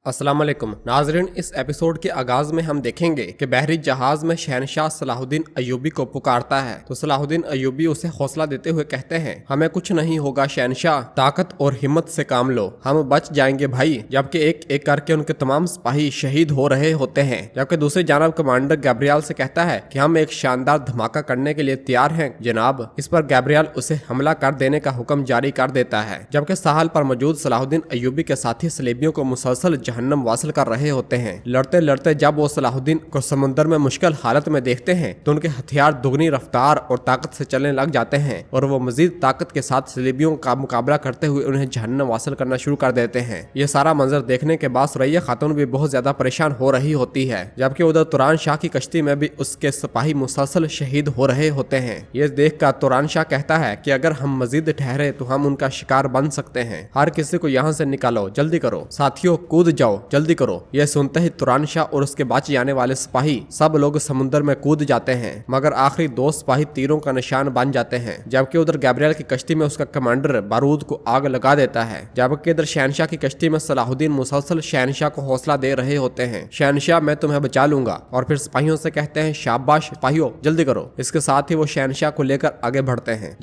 अस्सलाम वालेकुम नाजरीन, इस एपिसोड के आगाज में हम देखेंगे कि बहरी जहाज में शहनशाह सलाहुद्दीन अय्यूबी को पुकारता है तो सलाहुद्दीन अय्यूबी उसे हौसला देते हुए कहते हैं, हमें कुछ नहीं होगा शहनशाह, ताकत और हिम्मत से काम लो, हम बच जाएंगे भाई। जबकि एक एक करके उनके तमाम सिपाही शहीद हो रहे होते हैं। जबकि दूसरी जानब कमांडर गैब्रियल से कहता है कि हम एक शानदार धमाका करने के लिए तैयार हैं जनाब। इस पर गैब्रियल उसे हमला कर देने का हुक्म जारी कर देता है। जबकि साहल पर मौजूद सलाहुद्दीन अय्यूबी के साथी सलेबियों को मुसलसल जहन्नम वासिल कर रहे होते हैं। लड़ते लड़ते जब वो सलाहुद्दीन को समुद्र में मुश्किल हालत में देखते हैं तो उनके हथियार दुगनी रफ्तार और ताकत से चलने लग जाते हैं और वो मजीद ताकत के साथ सलेबियों का मुकाबला करते हुए उन्हें जहन्नम वासिल करना शुरू कर देते हैं। ये सारा मंजर देखने के बाद सुरैया खातून भी बहुत ज्यादा परेशान हो रही होती है। जबकि उधर तुरान शाह की कश्ती में भी उसके सिपाही मुसलसल शहीद हो रहे होते हैं। ये देख कर तुरान शाह कहता है कि अगर हम मजीद ठहरे तो हम उनका शिकार बन सकते हैं। हर किसी को यहाँ से निकालो, जल्दी करो साथियों, कूद जाओ, जल्दी करो। यह सुनते ही तुरान शाह और उसके बच जाने वाले सिपाही सब लोग समुद्र में कूद जाते हैं, मगर आखिरी दो सिपाही तीरों का निशान बन जाते हैं। जबकि उधर गैब्रियल की कश्ती में उसका कमांडर बारूद को आग लगा देता है। जबकि इधर शहनशाह की कश्ती में सलाहुद्दीन मुसलसल शहनशाह को हौसला दे रहे होते हैं, शहनशाह मैं तुम्हें बचा लूंगा। और फिर सिपाहियों से कहते हैं, शाबाश सिपाहियों, जल्दी करो। इसके साथ ही वो शहनशाह को लेकर आगे बढ़ते हैं।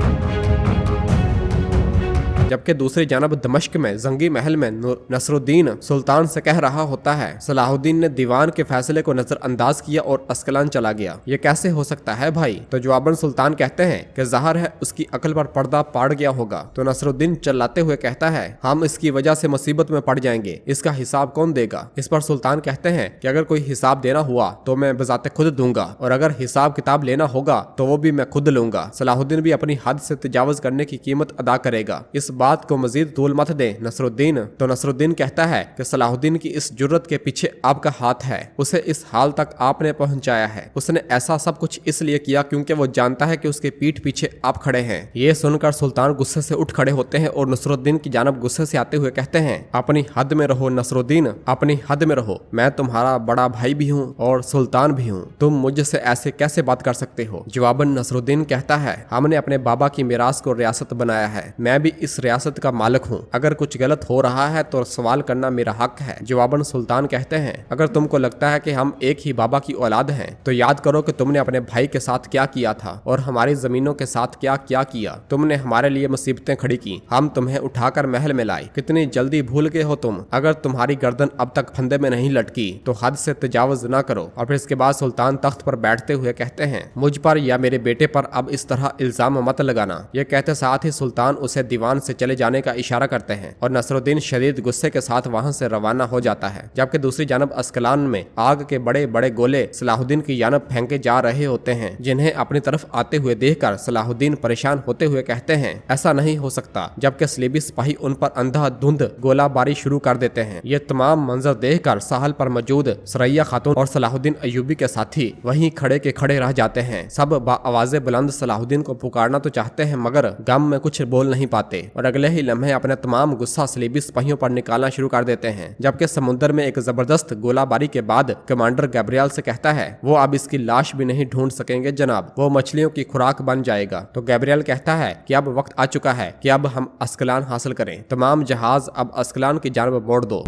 जबकि दूसरी जानब दमिश्क में जंगी महल में नसरुद्दीन सुल्तान से कह रहा होता है, सलाहुद्दीन ने दीवान के फैसले को नजरअंदाज किया और अस्कलान चला गया, ये कैसे हो सकता है भाई? तो जवाबन सुल्तान कहते हैं कि ज़ाहिर है उसकी अकल पर पर्दा पड़ गया होगा। तो नसरुद्दीन चिल्लाते हुए कहता है, हम इसकी वजह से मुसीबत में पड़ जाएंगे, इसका हिसाब कौन देगा? इस पर सुल्तान कहते हैं कि अगर कोई हिसाब देना हुआ तो मैं बजाते खुद दूंगा, और अगर हिसाब किताब लेना होगा तो वो भी मैं खुद लूंगा। सलाहुद्दीन भी अपनी हद से तजावुज करने की कीमत अदा करेगा। इस बात को मजीद तूल मत दे नसरुद्दीन। तो नसरुद्दीन कहता है कि सलाहुद्दीन की इस जुर्रत के पीछे आपका हाथ है, उसे इस हाल तक आपने पहुंचाया है। उसने ऐसा सब कुछ इसलिए किया क्योंकि वो जानता है कि उसके पीठ पीछे आप खड़े हैं। ये सुनकर सुल्तान गुस्से से उठ खड़े होते हैं और नसरुद्दीन की जानब गुस्से से आते हुए कहते हैं, अपनी हद में रहो नसरुद्दीन, अपनी हद में रहो। मैं तुम्हारा बड़ा भाई भी हूँ और सुल्तान भी हूँ, तुम मुझसे ऐसे कैसे बात कर सकते हो? जवाबन नसरुद्दीन कहता है, हमने अपने बाबा की मिरास को रियासत बनाया है, मैं भी इस रियासत का मालिक हूँ। अगर कुछ गलत हो रहा है तो सवाल करना मेरा हक है। जवाबन सुल्तान कहते हैं, अगर तुमको लगता है कि हम एक ही बाबा की औलाद हैं तो याद करो कि तुमने अपने भाई के साथ क्या किया था और हमारी जमीनों के साथ क्या क्या किया। तुमने हमारे लिए मुसीबतें खड़ी की, हम तुम्हें उठाकर महल में लाए, कितनी जल्दी भूल गए हो तुम? अगर तुम्हारी गर्दन अब तक फंदे में नहीं लटकी तो हद से तजावुज ना करो। और फिर इसके बाद सुल्तान तख्त पर बैठते हुए कहते हैं, मुझ पर या मेरे बेटे पर अब इस तरह इल्जाम मत लगाना। ये कहते साथ ही सुल्तान उसे दीवान से चले जाने का इशारा करते हैं और नसरुद्दीन शदीद गुस्से के साथ वहां से रवाना हो जाता है। जबकि दूसरी जानब अस्कलान में आग के बड़े बड़े गोले सलाहुद्दीन की जानब फेंके जा रहे होते हैं, जिन्हें अपनी तरफ आते हुए देखकर सलाहुद्दीन परेशान होते हुए कहते हैं, ऐसा नहीं हो सकता। जबकि सलेबी सिपाही उन पर अंधाधुंध गोलाबारी शुरू कर देते हैं। ये तमाम मंजर देखकर साहल पर मौजूद सुरैया खातून और सलाहुद्दीन अय्यूबी के साथी वहीं खड़े के खड़े रह जाते हैं। सब आवाज़ें बुलंद सलाहुद्दीन को पुकारना तो चाहते हैं मगर गम में कुछ बोल नहीं पाते और अगले ही लम्हे अपने तमाम गुस्सा सलेबी सिपाहियों पर निकालना शुरू कर देते हैं। जबकि समुद्र में एक जबरदस्त गोलाबारी के बाद कमांडर गैब्रियल से कहता है, वो अब इसकी लाश भी नहीं ढूंढ सकेंगे जनाब, वो मछलियों की खुराक बन जाएगा। तो गैब्रियल कहता है कि अब वक्त आ चुका है कि अब हम अस्कलान हासिल करें, तमाम जहाज अब अस्कलान की जानब मोड़ दो।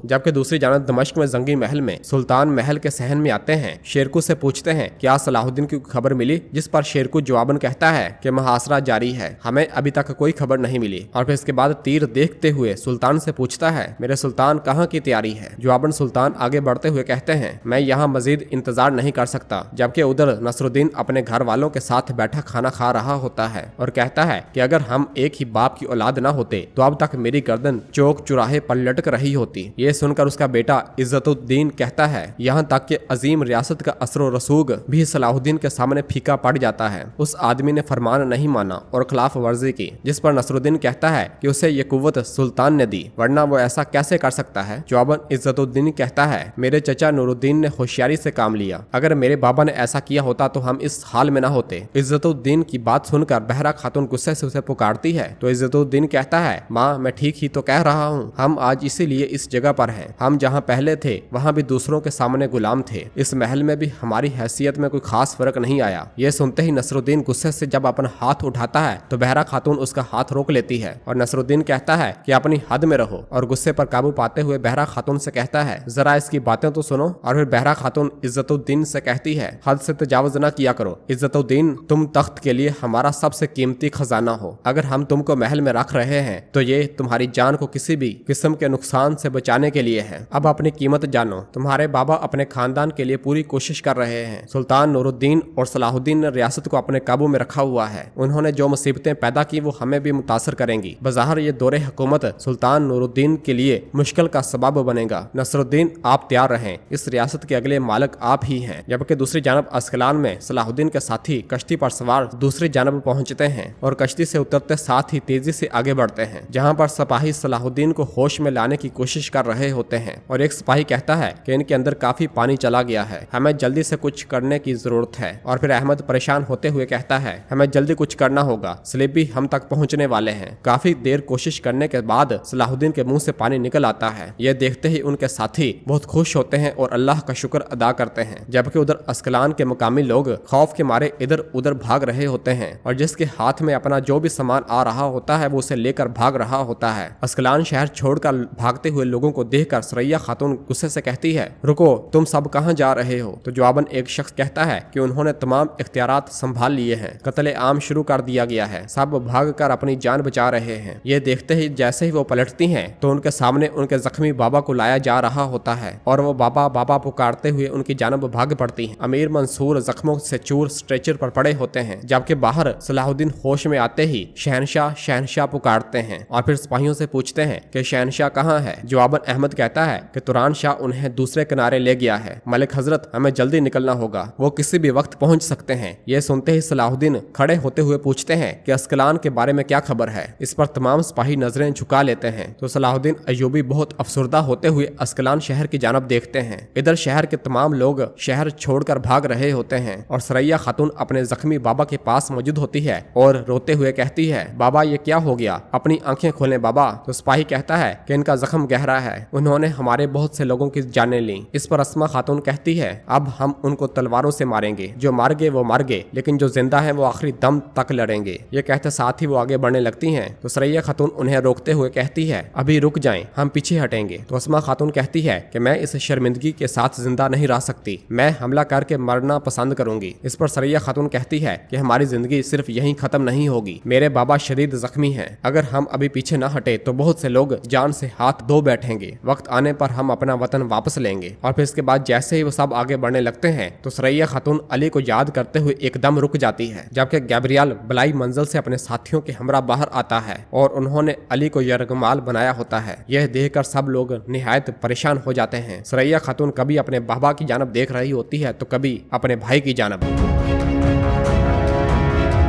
जबकि दूसरी जानब दमिश्क में जंगी महल में सुल्तान महल के सहन में आते हैं। शेरकू से पूछते हैं, क्या सलाहुद्दीन की खबर मिली? जिस पर शेरकू जवाबन कहता है कि मुहासरा जारी है, हमें अभी तक कोई खबर नहीं मिली। और फिर इसके बाद तीर देखते हुए सुल्तान से पूछता है, मेरे सुल्तान कहाँ की तैयारी है? जवाबन सुल्तान आगे बढ़ते हुए कहते हैं, मैं यहाँ मजीद इंतजार नहीं कर सकता। जबकि उधर नसरुद्दीन अपने घर वालों के साथ बैठा खाना खा रहा होता है और कहता है कि अगर हम एक ही बाप की औलाद ना होते तो अब तक मेरी गर्दन चौक चुराहे पर लटक रही होती। ये सुनकर उसका बेटा इज्जतुद्दीन कहता है, यहाँ तक कि अजीम रियासत का असर रसूग भी सलाहुद्दीन के सामने फीका पड़ जाता है। उस आदमी ने फरमान नहीं माना और खिलाफ वर्जी की। जिस पर नसरुद्दीन कहता है कि उसे ये कुव्वत सुल्तान ने दी, वरना वो ऐसा कैसे कर सकता है? जवाबन इज्जतुद्दीन कहता है, मेरे चचा नूरुद्दीन ने होशियारी से काम लिया, अगर मेरे बाबा ने ऐसा किया होता तो हम इस हाल में ना होते। इज्जतुद्दीन की बात सुनकर बहरा खातून गुस्से से उसे पुकारती है तो इज्जतुद्दीन कहता है, माँ मैं ठीक ही तो कह रहा हूँ, हम आज इसीलिए इस जगह पर पर हैं। हम जहाँ पहले थे वहाँ भी दूसरों के सामने गुलाम थे। इस महल में भी हमारी हैसियत में कोई खास फर्क नहीं आया। ये सुनते ही नसरुद्दीन गुस्से से जब अपना हाथ उठाता है तो बहरा खातून उसका हाथ रोक लेती है और नसरुद्दीन कहता है कि अपनी हद में रहो, और गुस्से पर काबू पाते हुए बहरा खातून से कहता है जरा इसकी बातें तो सुनो। और फिर बहरा खातून इज्जतुद्दीन से कहती है हद से तजावुज ना किया करो इज्जतुद्दीन, तुम तख्त के लिए हमारा सबसे कीमती खजाना हो। अगर हम तुमको महल में रख रहे हैं तो ये तुम्हारी जान को किसी भी किस्म के नुकसान से बचाने के लिए है। अब अपनी कीमत जानो। तुम्हारे बाबा अपने खानदान के लिए पूरी कोशिश कर रहे हैं। सुल्तान नूरुद्दीन और सलाहुद्दीन ने रियासत को अपने काबू में रखा हुआ है। उन्होंने जो मुसीबतें पैदा की वो हमें भी मुतासर करेंगी। बज़ाहिर ये दौरे हुकूमत सुल्तान नूरुद्दीन के लिए मुश्किल का सबब बनेगा। नसरुद्दीन आप तैयार रहें, इस रियासत के अगले मालिक आप ही हैं। जबकि दूसरी जानब अस्कलान में सलाहुद्दीन के साथी कश्ती पर सवार दूसरी जानब पहुंचते हैं और कश्ती से उतरते साथ ही तेजी से आगे बढ़ते हैं, जहां पर सिपाही सलाहुद्दीन को होश में लाने की कोशिश कर रहे होते हैं। और एक सिपाही कहता है कि इनके अंदर काफी पानी चला गया है, हमें जल्दी से कुछ करने की जरूरत है। और फिर अहमद परेशान होते हुए कहता है हमें जल्दी कुछ करना होगा, सलीबी हम तक पहुंचने वाले हैं। काफी देर कोशिश करने के बाद सलाहुद्दीन के मुंह से पानी निकल आता है। यह देखते ही उनके साथी बहुत खुश होते हैं और अल्लाह का शुक्र अदा करते हैं। जबकि उधर अस्कलान के मुकामी लोग खौफ के मारे इधर उधर भाग रहे होते हैं और जिसके हाथ में अपना जो भी सामान आ रहा होता है वो उसे लेकर भाग रहा होता है। अस्कलान शहर छोड़कर भागते हुए लोगों को देखकर सरैया खातून गुस्से से कहती है रुको, तुम सब कहां जा रहे हो? तो जवाबन एक शख्स कहता है कि उन्होंने तमाम इख्तियारात संभाल लिए हैं, कत्ले आम शुरू कर दिया गया है, सब भाग कर अपनी जान बचा रहे हैं। ये देखते ही जैसे ही वो पलटती हैं तो उनके सामने उनके जख्मी बाबा को लाया जा रहा होता है और वो बाबा बाबा पुकारते हुए उनकी जानब भाग पड़ती हैं। अमीर मंसूर जख्मों से चूर स्ट्रेचर पर पड़े होते हैं, जबकि बाहर सलाहुद्दीन होश में आते ही शहनशाह शहनशाह पुकारते हैं और फिर सिपाहियों से पूछते हैं कि शहनशाह कहाँ है? जवाबन अहमद कहता है कि तुरान शाह उन्हें दूसरे किनारे ले गया है। मलिक हजरत हमें जल्दी निकलना होगा, वो किसी भी वक्त पहुंच सकते हैं। ये सुनते ही सलाहुद्दीन खड़े होते हुए पूछते हैं कि अस्कलान के बारे में क्या खबर है? इस पर तमाम सिपाही नजरें झुका लेते हैं। तो सलाहुद्दीन अयूबी बहुत अफसुर्दा होते हुए अस्कलान शहर की जानब देखते हैं। इधर शहर के तमाम लोग शहर छोड़कर भाग रहे होते हैं और सरैया खातून अपने जख्मी बाबा के पास मौजूद होती है और रोते हुए कहती है बाबा ये क्या हो गया? अपनी आंखें खोलें बाबा। तो सिपाही कहता है कि इनका जख्म गहरा है, उन्होंने हमारे बहुत से लोगों की जानें ली। इस पर अस्मा खातून कहती है अब हम उनको तलवारों से मारेंगे, जो मर गए वो मर गए, लेकिन जो जिंदा है वो आखिरी दम तक लड़ेंगे। ये कहते साथ ही वो आगे बढ़ने लगती हैं। तो सरैया खातून उन्हें रोकते हुए कहती है अभी रुक जाएं, हम पीछे हटेंगे। तो अस्मा खातून कहती है कि मैं इस शर्मिंदगी के साथ जिंदा नहीं रह सकती, मैं हमला करके मरना पसंद करूंगी। इस पर सरैया खातून कहती है कि हमारी जिंदगी सिर्फ यहीं खत्म नहीं होगी, मेरे बाबा शदीद जख्मी हैं, अगर हम अभी पीछे न हटे तो बहुत से लोग जान से हाथ धो बैठेंगे, वक्त आने पर हम अपना वतन वापस लेंगे। और फिर इसके बाद जैसे ही वो सब आगे बढ़ने लगते हैं तो सरैया खातून अली को याद करते हुए एकदम रुक जाती है, जबकि गैब्रियल बलाई मंजिल से अपने साथियों के हमरा बाहर आता है और उन्होंने अली को यरगमाल बनाया होता है। यह देखकर सब लोग निहायत परेशान हो जाते हैं। सरैया खातून कभी अपने बाबा की जानब देख रही होती है तो कभी अपने भाई की जानब।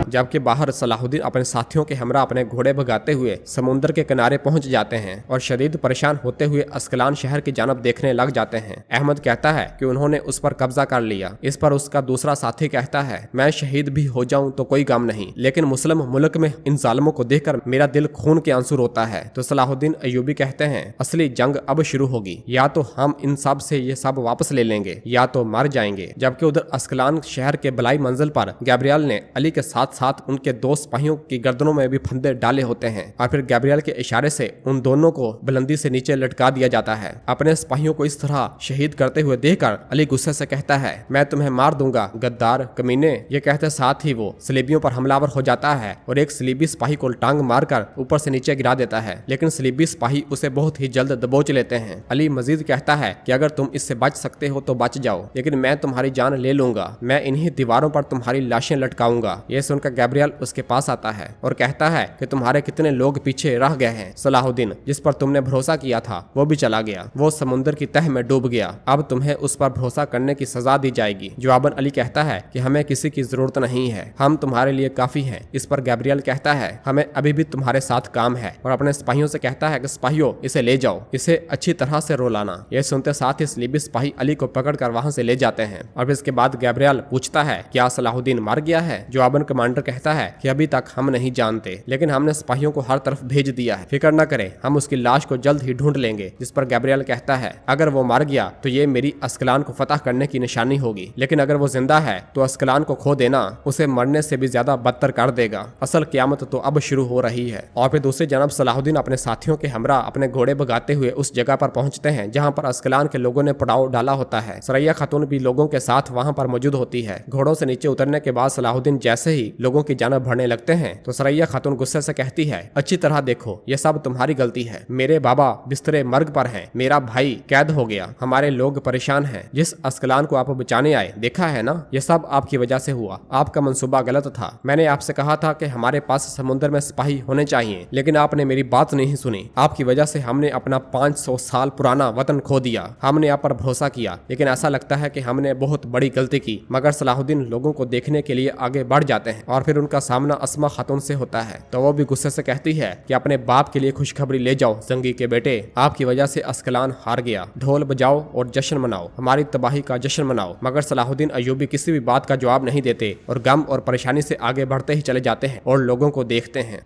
जबकि बाहर सलाहुद्दीन अपने साथियों के हमरा अपने घोड़े भगाते हुए समुद्र के किनारे पहुंच जाते हैं और शदीद परेशान होते हुए अस्कलान शहर की जानब देखने लग जाते हैं। अहमद कहता है कि उन्होंने उस पर कब्जा कर लिया। इस पर उसका दूसरा साथी कहता है मैं शहीद भी हो जाऊं तो कोई गम नहीं, लेकिन मुस्लिम मुल्क में इन जालिमों को देखकर मेरा दिल खून के आंसू रोता है। तो सलाहुद्दीन अयूबी कहते हैं असली जंग अब शुरू होगी, या तो हम इन सब से ये सब वापस ले लेंगे या तो मर जाएंगे। जबकि उधर अस्कलान शहर के बलाई मंजिल पर गैब्रियल ने अली के साथ साथ उनके दो सिपाहियों की गर्दनों में भी फंदे डाले होते हैं और फिर गैब्रियल के इशारे से उन दोनों को बुलंदी से नीचे लटका दिया जाता है। अपने सिपाहियों को इस तरह शहीद करते हुए देखकर अली गुस्से से कहता है मैं तुम्हें मार दूंगा गद्दार कमीने। ये कहते साथ ही वो सलीबियों पर हमलावर हो जाता है और एक सलीबी सिपाही को टांग मारकर ऊपर से नीचे गिरा देता है, लेकिन सलीबी सिपाही उसे बहुत ही जल्द दबोच लेते हैं। अली मजीद कहता है कि अगर तुम इससे बच सकते हो तो बच जाओ, लेकिन मैं तुम्हारी जान ले लूंगा, मैं इन्हीं दीवारों पर तुम्हारी लाशें लटकाऊंगा। ये सुनकर गैब्रियल उसके पास आता है और कहता है कि तुम्हारे कितने लोग पीछे रह गए हैं। सलाहुद्दीन जिस पर तुमने भरोसा किया था वो भी चला गया, वो समुद्र की तह में डूब गया, अब तुम्हें उस पर भरोसा करने की सजा दी जाएगी। जवाबन अली कहता है कि हमें किसी की जरूरत नहीं है, हम तुम्हारे लिए काफी हैं। इस पर गैब्रियल कहता है हमें अभी भी तुम्हारे साथ काम है और अपने सिपाहियों से कहता है कि सिपाहियों इसे ले जाओ, इसे अच्छी तरह से रोलाना। यह सुनते साथ ही सलीबी सिपाही अली को पकड़ कर वहां से ले जाते हैं और फिर इसके बाद गैब्रियल पूछता है क्या सलाहुद्दीन मर गया है? जवाबन कमांडर कमांडर कहता है कि अभी तक हम नहीं जानते, लेकिन हमने सिपाहियों को हर तरफ भेज दिया है, फिक्र न करें, हम उसकी लाश को जल्द ही ढूंढ लेंगे। जिस पर गैब्रियल कहता है अगर वो मर गया तो ये मेरी अस्कलान को फतह करने की निशानी होगी, लेकिन अगर वो जिंदा है तो अस्कलान को खो देना उसे मरने से भी ज्यादा बदतर कर देगा। असल क़यामत तो अब शुरू हो रही है। और फिर दूसरी जानब सलाहुद्दीन अपने साथियों के हमरा अपने घोड़े भगाते हुए उस जगह पर पहुंचते हैं जहां पर अस्कलान के लोगों ने पड़ाव डाला होता है। सरैया खातून भी लोगों के साथ वहां पर मौजूद होती है। घोड़ों से नीचे उतरने के बाद सलाहुद्दीन जैसे ही लोगों की जानब बढ़ने लगते हैं तो सरैया खातून गुस्से से कहती है अच्छी तरह देखो, ये सब तुम्हारी गलती है। मेरे बाबा बिस्तरे मर्ग पर हैं, मेरा भाई कैद हो गया, हमारे लोग परेशान हैं। जिस अस्कलान को आप बचाने आए देखा है ना, ये सब आपकी वजह से हुआ। आपका मंसूबा गलत था। मैंने आपसे कहा था कि हमारे पास समुद्र में सिपाही होने चाहिए, लेकिन आपने मेरी बात नहीं सुनी। आपकी वजह से हमने अपना 500 साल पुराना वतन खो दिया। हमने आप पर भरोसा किया, लेकिन ऐसा लगता है कि हमने बहुत बड़ी गलती की। मगर सलाहुद्दीन लोगों को देखने के लिए आगे बढ़ जाते हैं और फिर उनका सामना अस्मा खातून से होता है तो वो भी गुस्से से कहती है कि अपने बाप के लिए खुशखबरी ले जाओ जंगी के बेटे, आपकी वजह से अस्कलान हार गया। ढोल बजाओ और जश्न मनाओ, हमारी तबाही का जश्न मनाओ। मगर सलाहुद्दीन अय्यूबी किसी भी बात का जवाब नहीं देते और गम और परेशानी से आगे बढ़ते ही चले जाते हैं और लोगों को देखते हैं।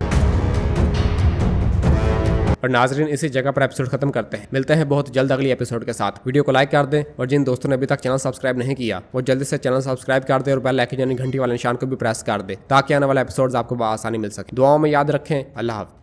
और नाजरीन इसी जगह पर एपिसोड खत्म करते हैं। मिलते हैं बहुत जल्द अगली एपिसोड के साथ। वीडियो को लाइक कर दें और जिन दोस्तों ने अभी तक चैनल सब्सक्राइब नहीं किया वो जल्दी से चैनल सब्सक्राइब कर दें और बेल आइकन यानी घंटी वाले निशान को भी प्रेस कर दें ताकि आने वाले एपिसोड्स आपको बआसानी मिल सके। दुआओं में याद रखें। अल्लाह हाफ़िज़।